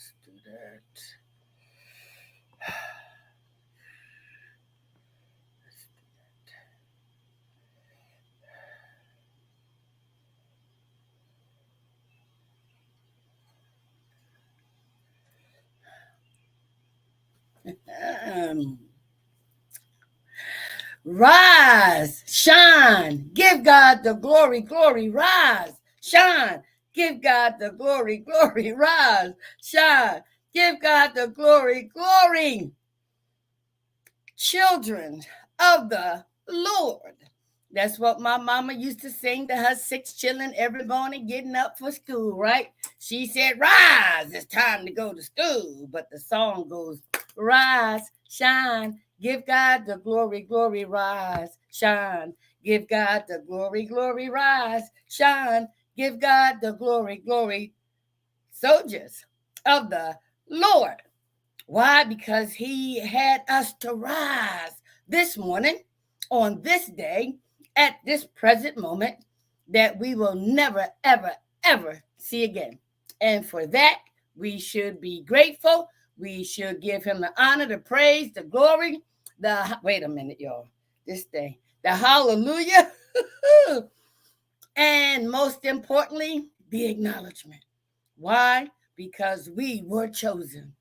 Let's do that. Um, Rise, shine, give God the glory, glory, rise, shine, give God the glory, glory, rise, shine, give God the glory, glory. Children of the Lord. That's what my mama used to sing to her 6 children every morning getting up for school, right? She said, rise, it's time to go to school. But the song goes, rise, shine, give God the glory, glory, rise, shine. Give God the glory, glory, rise, shine. Give God the glory, glory, soldiers of the Lord. Why? Because he had us to rise this morning, on this day, at this present moment, that we will never, ever, ever see again. And for that, we should be grateful. We should give him the honor, the praise, the glory, wait a minute, y'all, this day, the hallelujah, and most importantly, the acknowledgement. Why? Because we were chosen.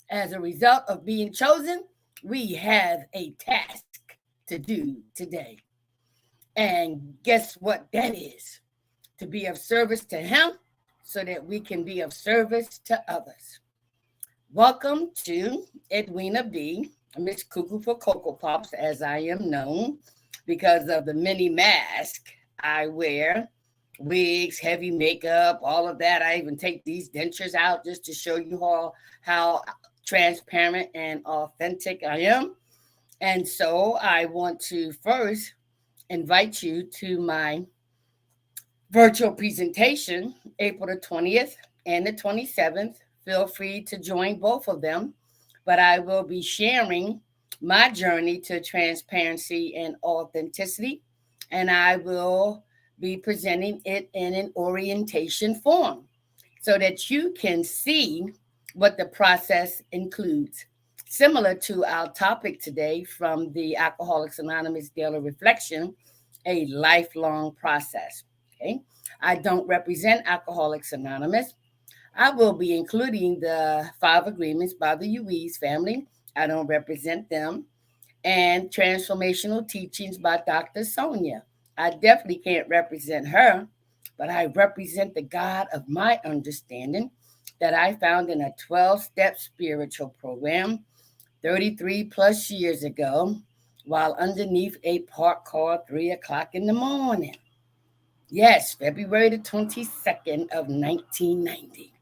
As a result of being chosen, we have a task to do today. And guess what that is? To be of service to Him so that we can be of service to others. Welcome to Edwina B., Miss Cuckoo for Cocoa Pops, as I am known, because of the many masks I wear, wigs, heavy makeup, all of that. I even take these dentures out just to show you how transparent and authentic I am. And so I want to first invite you to my virtual presentation, April the 20th and the 27th. Feel free to join both of them, but I will be sharing my journey to transparency and authenticity, and I will be presenting it in an orientation form so that you can see what the process includes. Similar to our topic today from the Alcoholics Anonymous Daily Reflection, a lifelong process. Okay. I don't represent Alcoholics Anonymous. I will be including the 5 agreements by the Ruiz family. I don't represent them. And Transformational Teachings by Dr. Sonja. I definitely can't represent her, but I represent the God of my understanding that I found in a 12-step spiritual program 33 plus years ago while underneath a park car 3 o'clock in the morning. Yes, February the 22nd of 1990.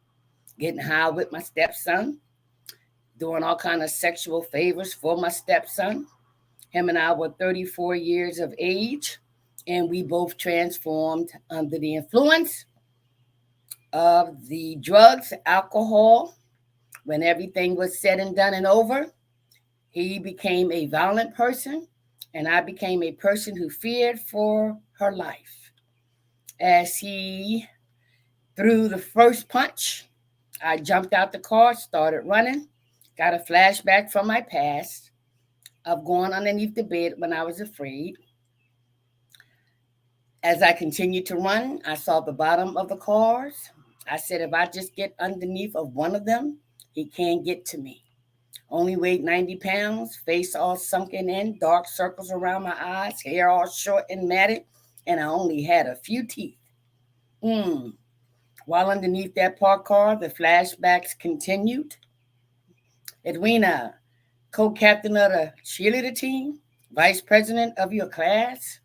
Getting high with my stepson, doing all kind of sexual favors for my stepson. Him and I were 34 years of age, and we both transformed under the influence of the drugs, alcohol. When everything was said and done and over, he became a violent person, and I became a person who feared for her life. As he threw the first punch, I jumped out the car, started running, got a flashback from my past of going underneath the bed when I was afraid. As I continued to run, I saw the bottom of the cars. I said, if I just get underneath of one of them, he can't get to me. Only weighed 90 pounds, face all sunken in, dark circles around my eyes, hair all short and matted, and I only had a few teeth. While underneath that parked car, the flashbacks continued. Edwina, co-captain of the cheerleader team, vice president of your class,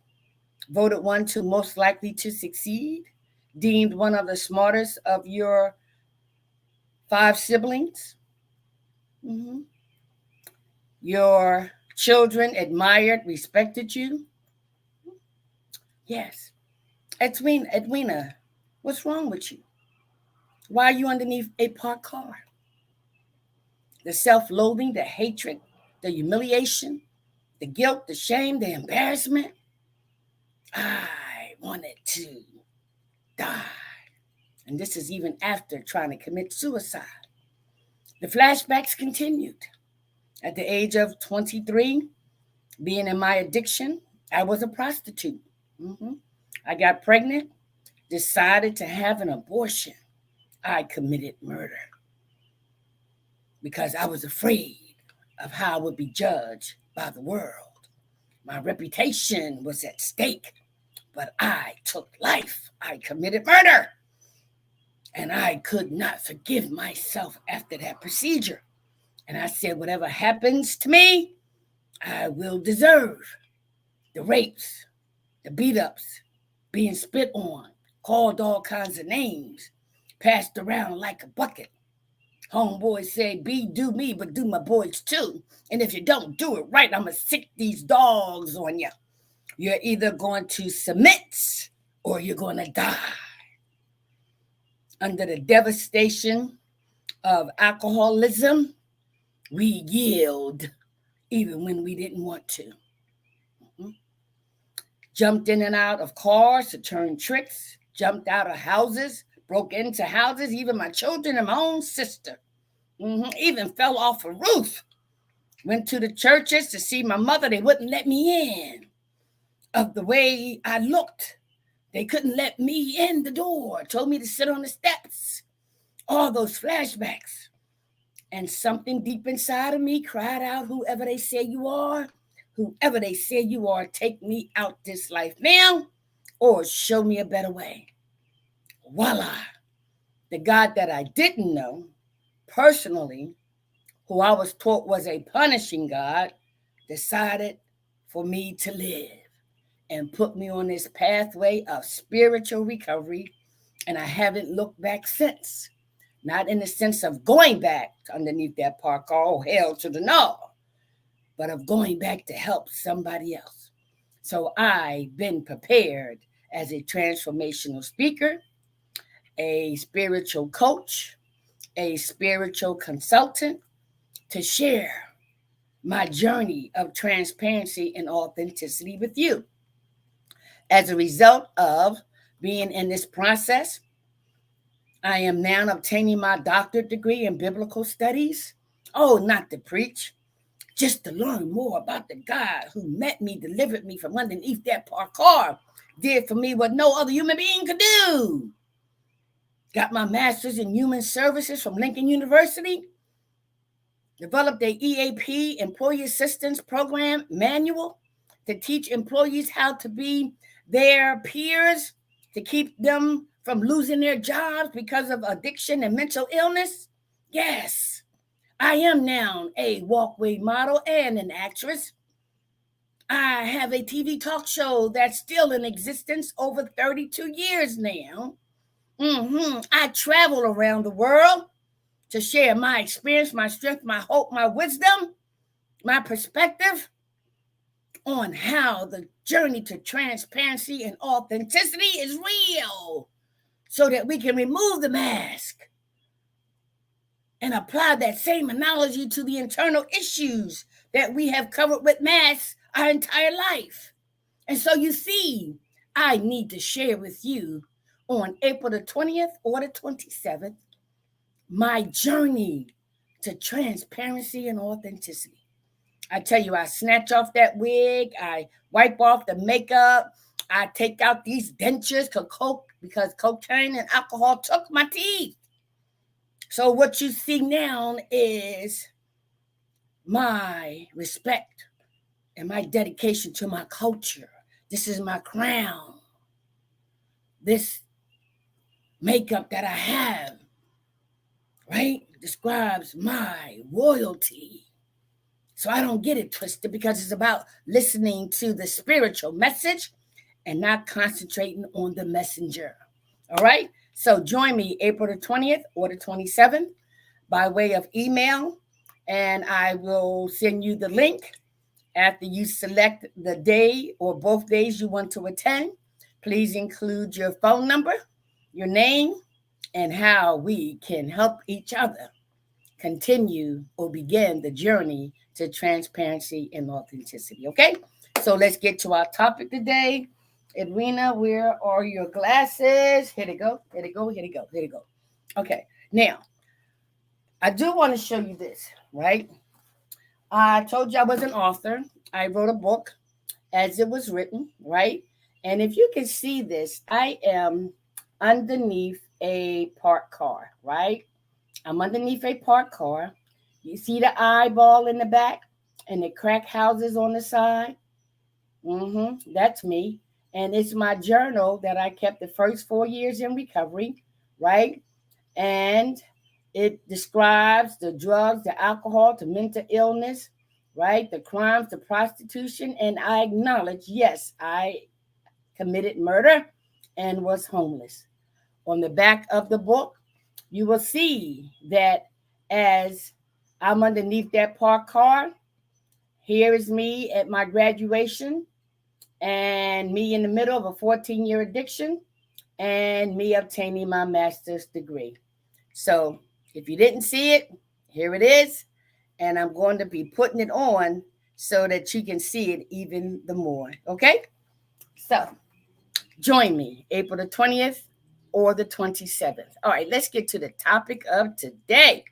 voted one to most likely to succeed, deemed one of the smartest of your 5 siblings. Mm-hmm. Your children admired, respected you. Yes. Edwina, what's wrong with you? Why are you underneath a parked car? The self-loathing, the hatred, the humiliation, the guilt, the shame, the embarrassment. I wanted to die. And this is even after trying to commit suicide. The flashbacks continued. At the age of 23, being in my addiction, I was a prostitute. I got pregnant, decided to have an abortion. I committed murder because I was afraid of how I would be judged by the world. My reputation was at stake, but I took life. I committed murder. And I could not forgive myself after that procedure. And I said, whatever happens to me, I will deserve. The rapes, the beat-ups, being spit on, called all kinds of names, passed around like a bucket. Homeboys say, B, do me, but do my boys too. And if you don't do it right, I'm going to sick these dogs on you. You're either going to submit or you're going to die. Under the devastation of alcoholism, we yield even when we didn't want to. Jumped in and out of cars to turn tricks, jumped out of houses, broke into houses, even my children and my own sister. Even fell off a roof. Went to the churches to see my mother. They wouldn't let me in. Of the way I looked, they couldn't let me in the door. Told me to sit on the steps. All those flashbacks. And something deep inside of me cried out, whoever they say you are, take me out this life now or show me a better way. Voila. The God that I didn't know personally, who I was taught was a punishing God, decided for me to live and put me on this pathway of spiritual recovery. And I haven't looked back since. Not in the sense of going back underneath that park car, oh, hell to the no, but of going back to help somebody else. So I've been prepared as a transformational speaker, a spiritual coach, a spiritual consultant to share my journey of transparency and authenticity with you. As a result of being in this process, I am now obtaining my doctorate degree in biblical studies. Oh, not to preach, just to learn more about the God who met me, delivered me from underneath that parked car, did for me what no other human being could do. Got my master's in human services from Lincoln University. Developed a EAP, Employee Assistance Program manual to teach employees how to be their peers, to keep them from losing their jobs because of addiction and mental illness. Yes, I am now a walkway model and an actress. I have a TV talk show that's still in existence over 32 years now. I travel around the world to share my experience, my strength, my hope, my wisdom, my perspective on how the journey to transparency and authenticity is real, so that we can remove the mask and apply that same analogy to the internal issues that we have covered with masks our entire life. And so you see, I need to share with you on April the 20th or the 27th, my journey to transparency and authenticity. I tell you, I snatch off that wig, I wipe off the makeup, I take out these dentures because cocaine and alcohol took my teeth. So what you see now is my respect and my dedication to my culture. This is my crown. This makeup that I have, right, describes my royalty. So I don't get it twisted, because it's about listening to the spiritual message and not concentrating on the messenger. All right? So join me April the 20th or the 27th by way of email, and I will send you the link after you select the day or both days you want to attend. Please include your phone number, your name, and how we can help each other continue or begin the journey to transparency and authenticity. Okay? So let's get to our topic today. Edwina, where are your glasses? Here they go. Okay. Now, I do want to show you this, right? I told you I was an author. I wrote a book as it was written, right? And if you can see this, I am underneath a parked car, right? I'm underneath a parked car. You see the eyeball in the back and the crack houses on the side? That's me. And it's my journal that I kept the first 4 years in recovery, right? And it describes the drugs, the alcohol, the mental illness, right? The crimes, the prostitution. And I acknowledge, yes, I committed murder and was homeless. On the back of the book, you will see that as I'm underneath that parked car, here is me at my graduation, and me in the middle of a 14-year addiction, and me obtaining my master's degree. So if you didn't see it, here it is. And I'm going to be putting it on so that you can see it even the more. Okay? So join me April the 20th or the 27th. All right, let's get to the topic of today.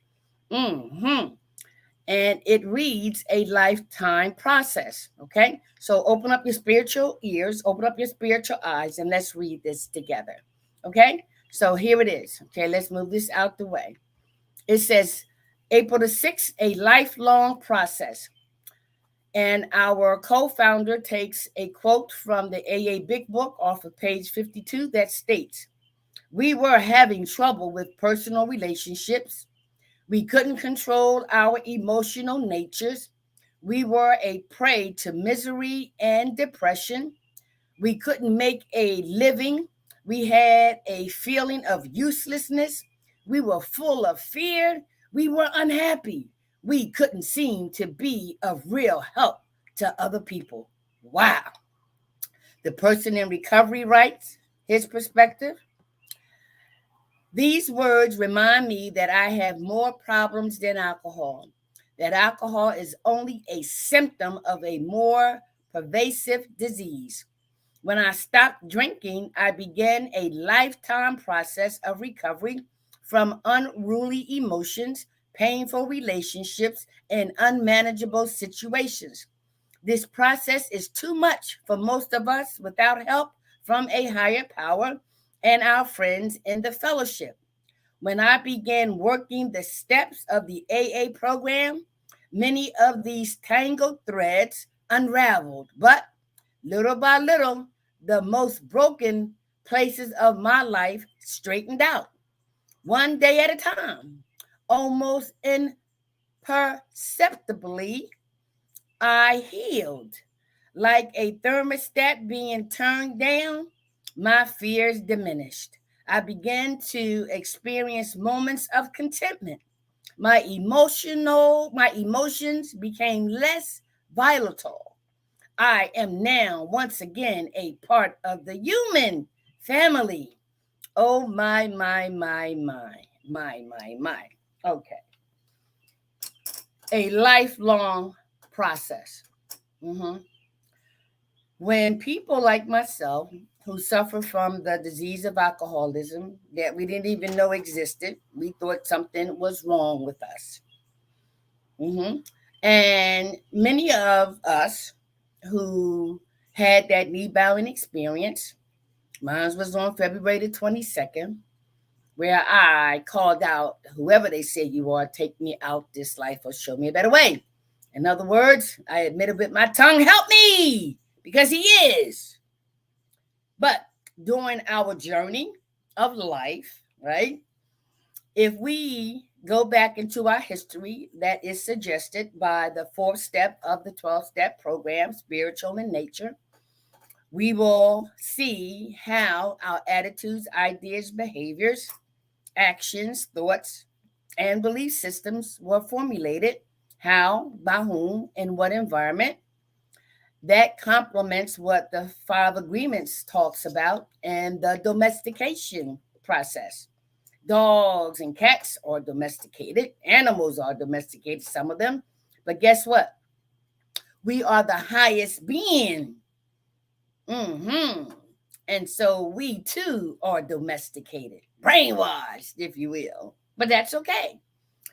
Mm-hmm. And it reads a lifetime process. Okay? So open up your spiritual ears, open up your spiritual eyes, and let's read this together. Okay? So here it is. Okay, let's move this out the way. It says, April the 6th, a lifelong process. And our co founder takes a quote from the AA Big Book off of page 52 that states, "We were having trouble with personal relationships. We couldn't control our emotional natures. We were a prey to misery and depression. We couldn't make a living. We had a feeling of uselessness. We were full of fear. We were unhappy. We couldn't seem to be of real help to other people." Wow. The person in recovery writes his perspective. "These words remind me that I have more problems than alcohol, that alcohol is only a symptom of a more pervasive disease. When I stopped drinking, I began a lifetime process of recovery from unruly emotions, painful relationships, and unmanageable situations. This process is too much for most of us without help from a higher power and our friends in the fellowship. When I began working the steps of the AA program, many of these tangled threads unraveled, but little by little, the most broken places of my life straightened out, one day at a time. Almost imperceptibly, I healed. Like a thermostat being turned down, my fears diminished. I began to experience moments of contentment. My emotions became less volatile. I am now once again a part of the human family. Oh my. Okay. A lifelong process. Mhm. When people like myself, who suffer from the disease of alcoholism that we didn't even know existed, we thought something was wrong with us. hmm And many of us who had that knee bowing experience, mine was on February the 22nd, where I called out, "Whoever they say you are, take me out this life or show me a better way." In other words, I admitted with my tongue, "Help me," because he is. But during our journey of life, right, if we go back into our history that is suggested by the fourth step of the 12-step program, spiritual in nature, we will see how our attitudes, ideas, behaviors, actions, thoughts, and belief systems were formulated, how, by whom, in what environment. That complements what the five agreements talks about and the domestication process. Dogs and cats are domesticated, animals are domesticated, some of them. But guess what? We are the highest being. hmm And so we too are domesticated, brainwashed, if you will. But that's okay.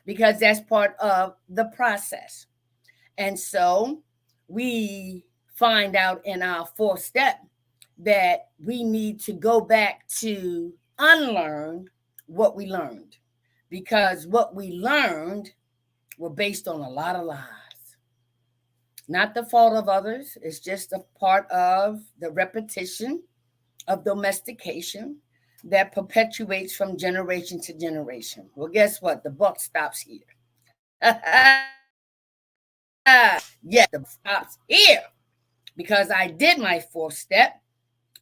because that's part of the process. And so we find out in our fourth step that we need to go back to unlearn what we learned, because what we learned were based on a lot of lies. Not the fault of others, it's just a part of the repetition of domestication that perpetuates from generation to generation. Well, guess what? The buck stops here. Yes, the buck stops here. Because I did my fourth step,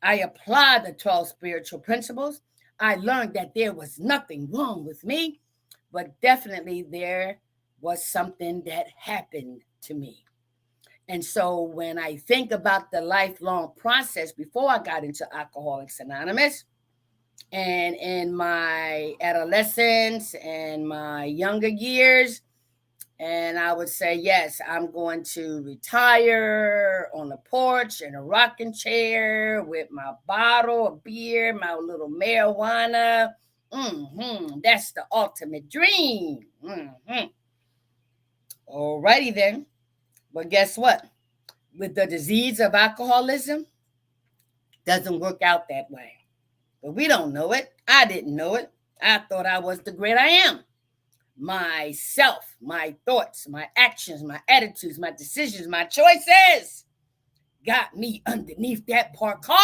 I applied the 12 spiritual principles. I learned that there was nothing wrong with me, but definitely there was something that happened to me. And so when I think about the lifelong process before I got into Alcoholics Anonymous, and in my adolescence and my younger years, and I would say, yes, I'm going to retire on the porch in a rocking chair with my bottle of beer, my little marijuana. That's the ultimate dream. Alrighty then. But guess what? With the disease of alcoholism, doesn't work out that way. But we don't know it. I didn't know it. I thought I was the great I am. Myself, my thoughts, my actions, my attitudes, my decisions, my choices got me underneath that parked car,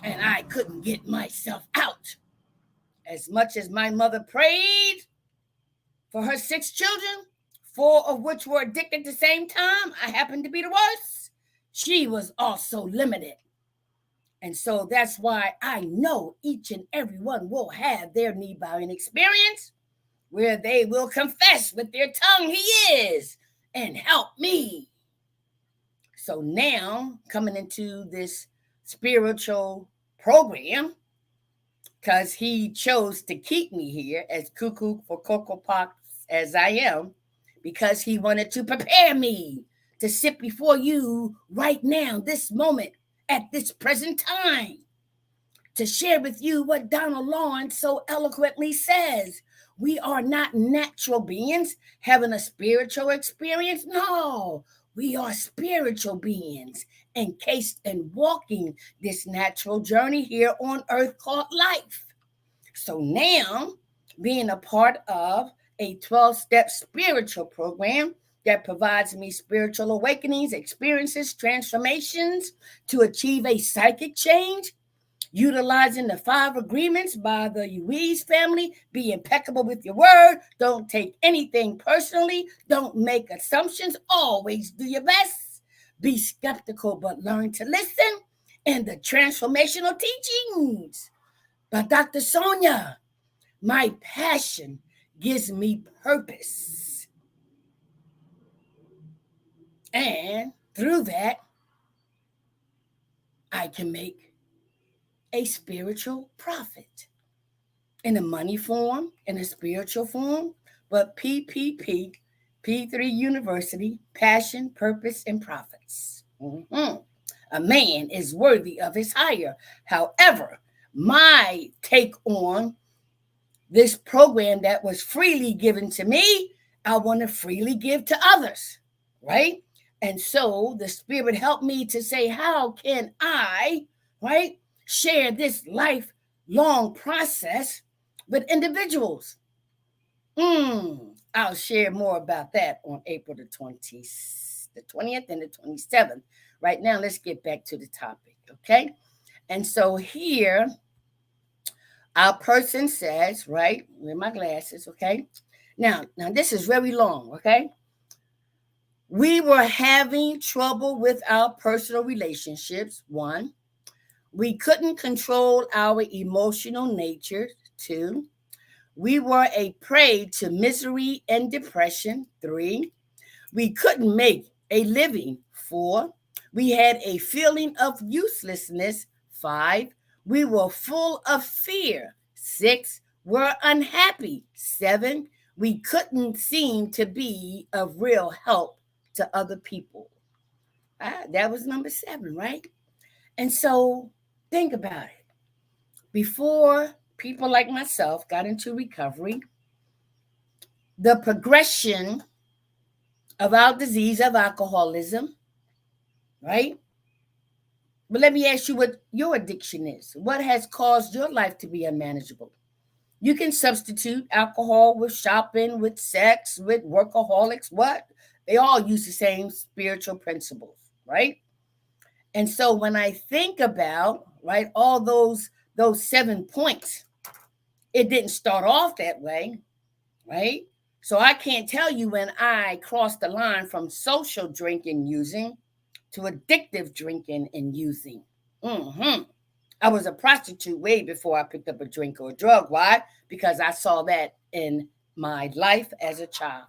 and I couldn't get myself out. As much as my mother prayed for her 6 children, 4 of which were addicted at the same time, I happened to be the worst. She was also limited. And so that's why I know each and every one will have their need-bowing experience where they will confess with their tongue, He is, and help me. So now, coming into this spiritual program, because He chose to keep me here as cuckoo for Cocoa Pops as I am, because He wanted to prepare me to sit before you right now, this moment, at this present time, to share with you what Donald Lawrence so eloquently says. We are not natural beings having a spiritual experience. No, we are spiritual beings encased and walking this natural journey here on earth called life. So now, being a part of a 12-step spiritual program that provides me spiritual awakenings, experiences, transformations to achieve a psychic change, utilizing the 5 agreements by the Ruiz family. Be impeccable with your word. Don't take anything personally. Don't make assumptions. Always do your best. Be skeptical, but learn to listen. And the transformational teachings by Dr. Sonja. My passion gives me purpose. And through that, I can make a spiritual profit in a money form, in a spiritual form, but PPP, P3 University, passion, purpose, and profits. A man is worthy of his hire. However, my take on this program that was freely given to me, I want to freely give to others, right? And so the Spirit helped me to say, how can I, right, share this lifelong process with individuals? I'll share more about that on April the 20th and the 27th. Right now, let's get back to the topic, okay? And so here, our person says, right, with my glasses, okay? Now this is very long, okay? We were having trouble with our personal relationships. 1, we couldn't control our emotional nature. 2, we were a prey to misery and depression. 3, we couldn't make a living. 4, we had a feeling of uselessness. 5, we were full of fear. 6, we're unhappy. 7, we couldn't seem to be of real help to other people. That was number 7, right? And so think about it. Before people like myself got into recovery, the progression of our disease of alcoholism, right? But let me ask you what your addiction is. What has caused your life to be unmanageable? You can substitute alcohol with shopping, with sex, with workaholics. What? They all use the same spiritual principles, right? And so when I think about, right, all those 7 points, it didn't start off that way, right? So I can't tell you when I crossed the line from social drinking using to addictive drinking and using. Mm-hmm. I was a prostitute way before I picked up a drink or a drug. Why? Because I saw that in my life as a child.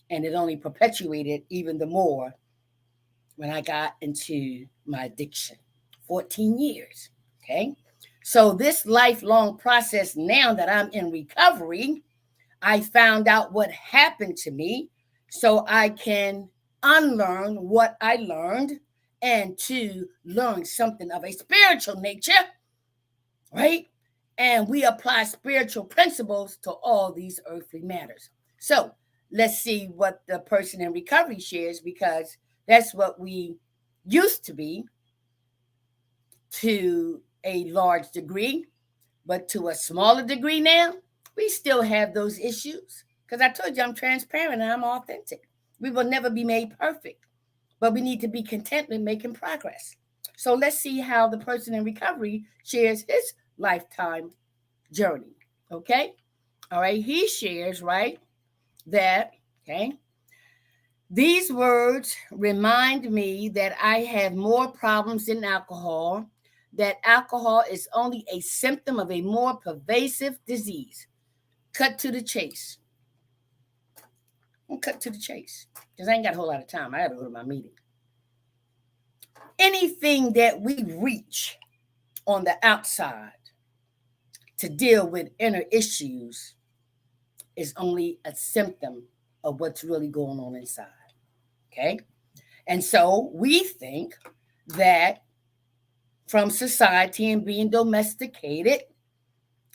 And it only perpetuated even the more when I got into my addiction. 14 years. Okay. So, this lifelong process now that I'm in recovery, I found out what happened to me so I can unlearn what I learned and to learn something of a spiritual nature, right? And we apply spiritual principles to all these earthly matters. So let's see what the person in recovery shares, because that's what we used to be to a large degree, but to a smaller degree now, we still have those issues. Because I told you I'm transparent and I'm authentic. We will never be made perfect, but we need to be content with making progress. So let's see how the person in recovery shares his lifetime journey. Okay. All right. He shares, right, that, okay, these words remind me that I have more problems than alcohol, that alcohol is only a symptom of a more pervasive disease. Cut to the chase. Cut to the chase, because I ain't got a whole lot of time. I got to go to my meeting. Anything that we reach on the outside to deal with inner issues is only a symptom of what's really going on inside. Okay? And so we think that from society and being domesticated,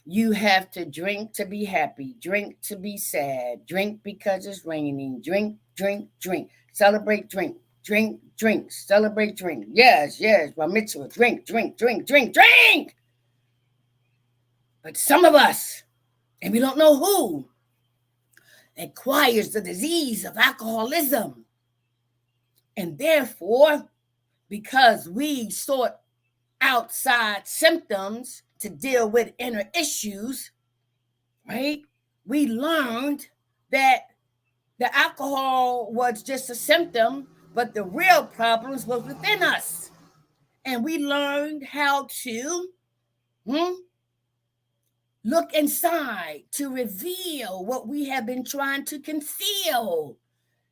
you have to drink to be happy, drink to be sad, drink because it's raining, drink, drink, drink, celebrate, drink, drink, drink, celebrate, drink. Yes, yes, bar mitzvah, drink, drink, drink, drink, drink. But some of us, and we don't know who, acquires the disease of alcoholism. And therefore, because we sought outside symptoms to deal with inner issues, right? We learned that the alcohol was just a symptom, but the real problems was within us. And we learned how to look inside to reveal what we have been trying to conceal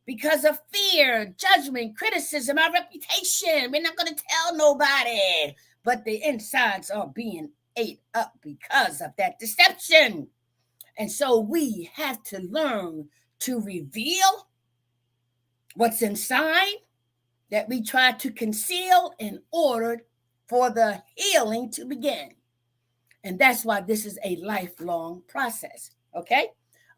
because of fear, judgment, criticism, our reputation. We're not going to tell nobody, but the insides are being ate up because of that deception. And so we have to learn to reveal what's inside that we try to conceal in order for the healing to begin. And that's why this is a lifelong process. Okay?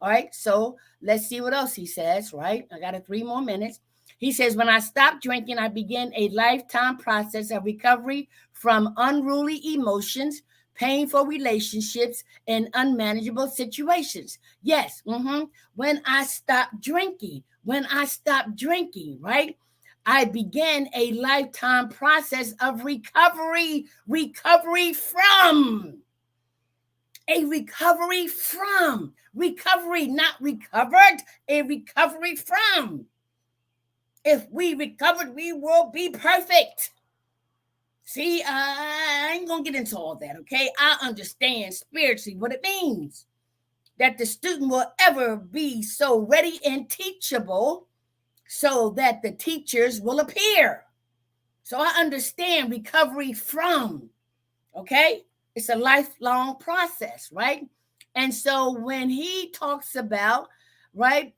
All right. So let's see what else he says, right? I got 3 more minutes. He says, when I stopped drinking, I began a lifetime process of recovery from unruly emotions, painful relationships, and unmanageable situations. Yes. When I stopped drinking, right? I began a lifetime process of recovery from. A recovery from. Recovery, not recovered, a recovery from. If we recovered, we will be perfect. See, I ain't going to get into all that, okay? I understand spiritually what it means. That the student will ever be so ready and teachable so that the teachers will appear. So I understand recovery from, okay? It's a lifelong process, right? And so when he talks about, right,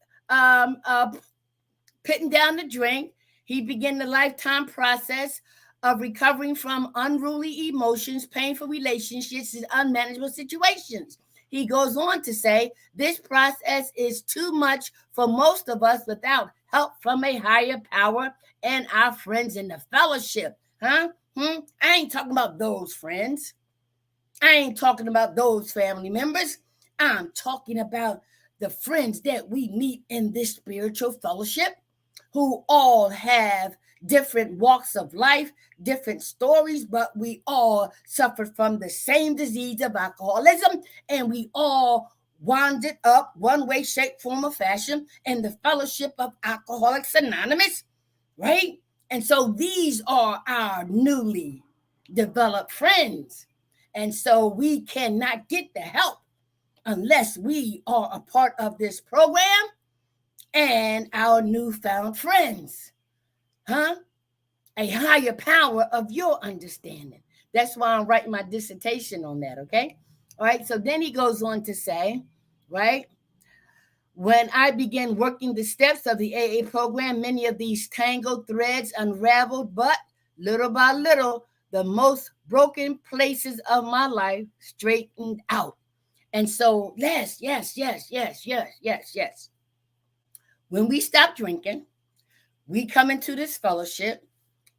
putting down the drink, he began the lifetime process of recovering from unruly emotions, painful relationships, and unmanageable situations. He goes on to say, this process is too much for most of us without help from a higher power and our friends in the fellowship. Huh? I ain't talking about those friends. I ain't talking about those family members. I'm talking about the friends that we meet in this spiritual fellowship who all have different walks of life, different stories, but we all suffered from the same disease of alcoholism, and we all wounded up one way, shape, form, or fashion in the fellowship of Alcoholics Anonymous, right? And so these are our newly developed friends. And so we cannot get the help unless we are a part of this program and our newfound friends. Huh? A higher power of your understanding. That's why I'm writing my dissertation on that, okay? All right, so then he goes on to say, right? When I began working the steps of the AA program, many of these tangled threads unraveled, but little by little, the most broken places of my life straightened out. And so, yes. When we stop drinking, we come into this fellowship,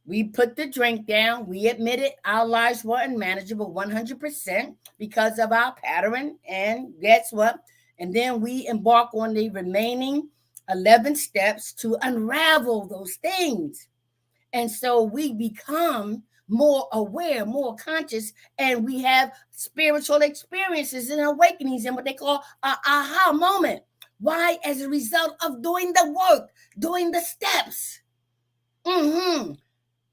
we put the drink down, we admitted our lives were unmanageable 100% because of our pattern. And guess what? And then we embark on the remaining 11 steps to unravel those things. And so we become more aware, more conscious, and we have spiritual experiences and awakenings and what they call an aha moment. Why? As a result of doing the work, doing the steps.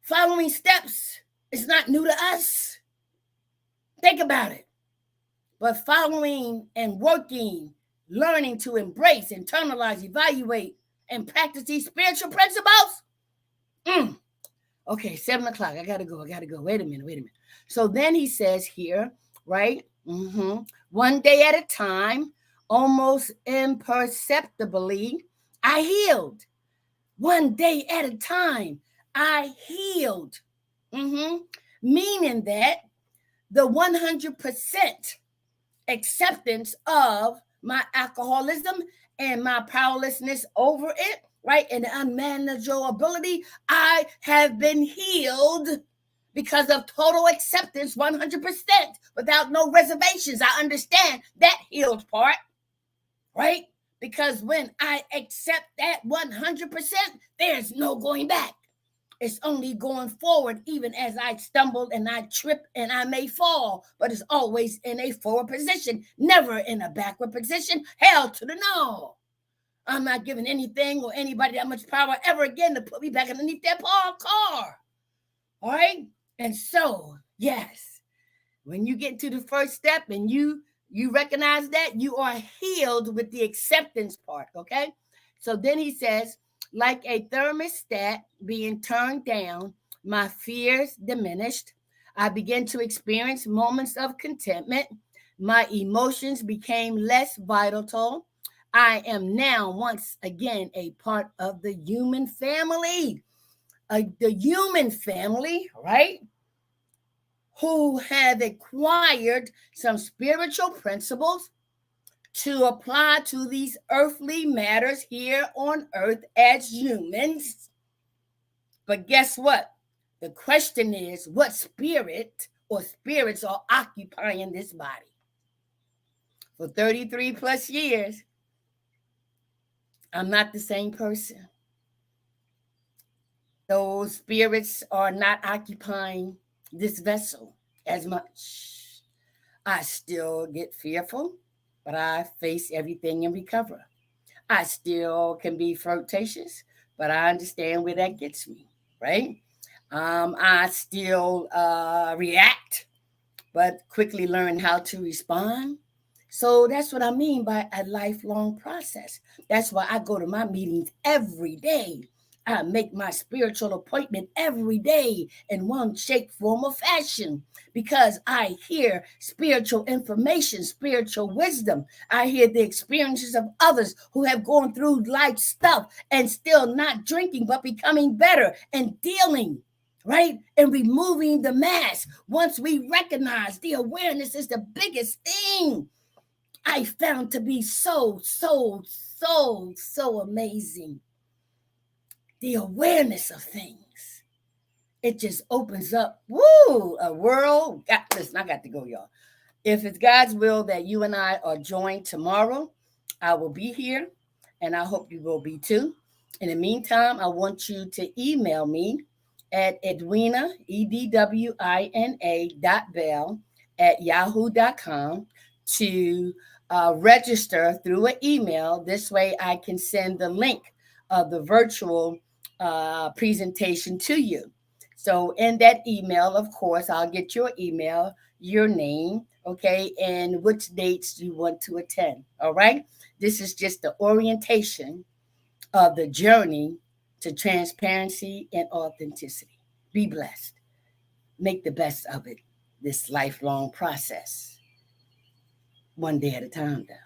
Following steps is not new to us. Think about it. But following and working, learning to embrace, internalize, evaluate, and practice these spiritual principles. Okay, 7 o'clock. I gotta go. Wait a minute. So then he says here, right? One day at a time, almost imperceptibly, I healed. One day at a time, I healed. Meaning that the 100% acceptance of my alcoholism and my powerlessness over it, right, and unmanageability, I have been healed because of total acceptance 100% without no reservations. I understand that healed part, right? Because when I accept that 100%, there's no going back. It's only going forward, even as I stumble and I trip and I may fall, but it's always in a forward position, never in a backward position. Hell to the no. I'm not giving anything or anybody that much power ever again to put me back underneath that car. All right? And so, yes, when you get to the first step and you recognize that, you are healed with the acceptance part, okay? So then he says, like a thermostat being turned down, my fears diminished. I began to experience moments of contentment. My emotions became less volatile. I am now once again a part of the human family. The human family, right? Who have acquired some spiritual principles to apply to these earthly matters here on earth as humans. But guess what? The question is, what spirit or spirits are occupying this body? For 33 plus years, I'm not the same person. Those spirits are not occupying this vessel as much. I still get fearful, but I face everything and recover. I still can be flirtatious, but I understand where that gets me, right? I still react, but quickly learn how to respond. So that's what I mean by a lifelong process. That's why I go to my meetings every day. I make my spiritual appointment every day in one shape, form, or fashion because I hear spiritual information, spiritual wisdom. I hear the experiences of others who have gone through life stuff and still not drinking, but becoming better and dealing, right? And removing the mask. Once we recognize the awareness is the biggest thing. I found to be so amazing. The awareness of things. It just opens up, a world. Listen, I got to go, y'all. If it's God's will that you and I are joined tomorrow, I will be here, and I hope you will be too. In the meantime, I want you to email me at Edwina, EDWINA @yahoo.com to register through an email. This way I can send the link of the virtual presentation to you. So in that email, of course, I'll get your email, your name, okay, and which dates you want to attend. All right. This is just the orientation of the journey to transparency and authenticity. Be blessed. Make the best of it, this lifelong process. One day at a time, though.